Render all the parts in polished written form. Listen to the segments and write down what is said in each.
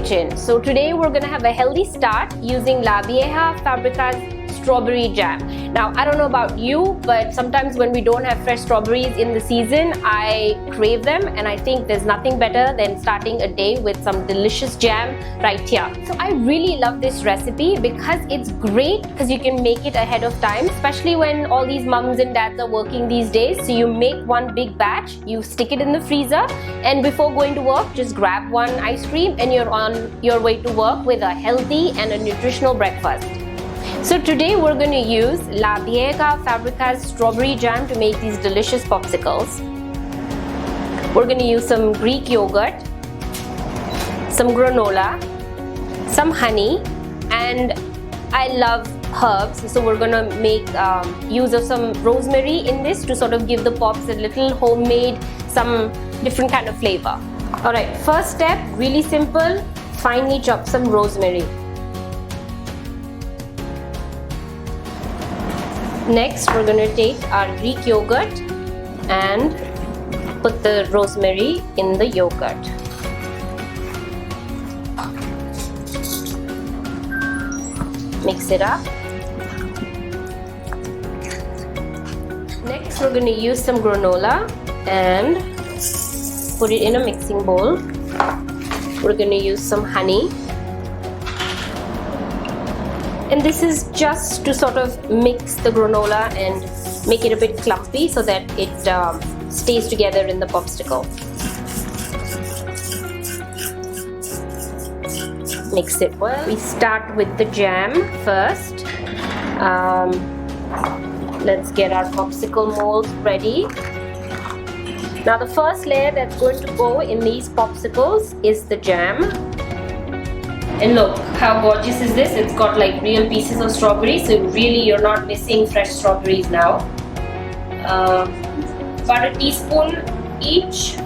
kitchen. So today we're gonna have a healthy start using La Vieja Fabrica's strawberry jam. Now, I don't know about you, but sometimes when we don't have fresh strawberries in the season, I crave them, and I think there's nothing better than starting a day with some delicious jam right here. So I really love this recipe because it's great because you can make it ahead of time, especially when all these mums and dads are working these days. So you make one big batch, you stick it in the freezer, and before going to work, just grab one ice cream and you're on your way to work with a healthy and a nutritional breakfast. So today we're going to use La Vieja Fabrica's strawberry jam to make these delicious popsicles. We're going to use some Greek yogurt, some granola, some honey, and I love herbs, so we're going to make use of some rosemary in this to sort of give the pops a little homemade, some different kind of flavor. Alright, first step, really simple, finely chop some rosemary. Next, we're going to take our Greek yogurt and put the rosemary in the yogurt. Mix it up. Next, we're going to use some granola and put it in a mixing bowl. We're going to use some honey. And this is just to sort of mix the granola and make it a bit clumpy so that it stays together in the popsicle. Mix it well. We start with the jam first. Let's get our popsicle molds ready. Now the first layer that's going to go in these popsicles is the jam. And look how gorgeous is this. It's got like real pieces of strawberry, so really you're not missing fresh strawberries now. About a teaspoon each.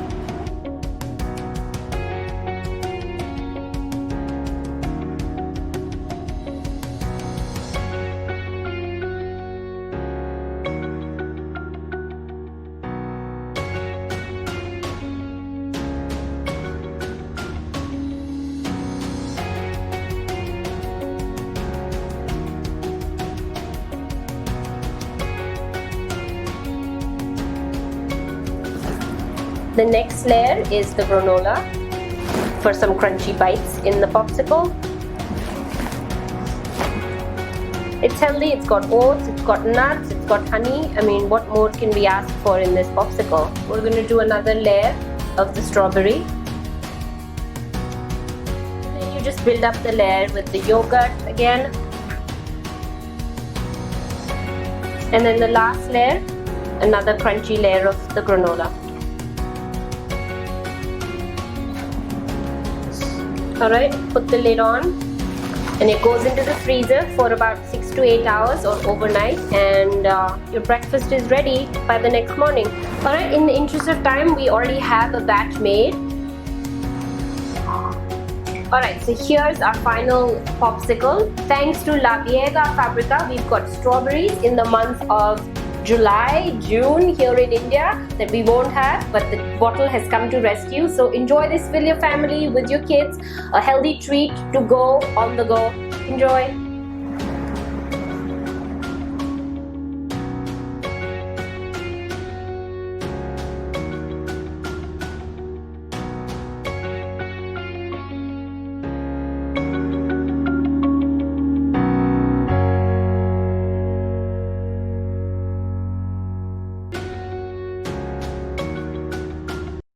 The next layer is the granola for some crunchy bites in the popsicle. It's healthy, it's got oats, it's got nuts, it's got honey. I mean, what more can we ask for in this popsicle? We're going to do another layer of the strawberry. Then you just build up the layer with the yogurt again. And then the last layer, another crunchy layer of the granola. Alright, put the lid on and it goes into the freezer for about 6 to 8 hours or overnight, and your breakfast is ready by the next morning. Alright, in the interest of time, we already have a batch made. Alright, so here's our final popsicle. Thanks to La Vieja Fabrica, we've got strawberries in the month of July, June here in India that we won't have, but the bottle has come to rescue. So enjoy this with your family, with your kids, a healthy treat to go on the go. Enjoy.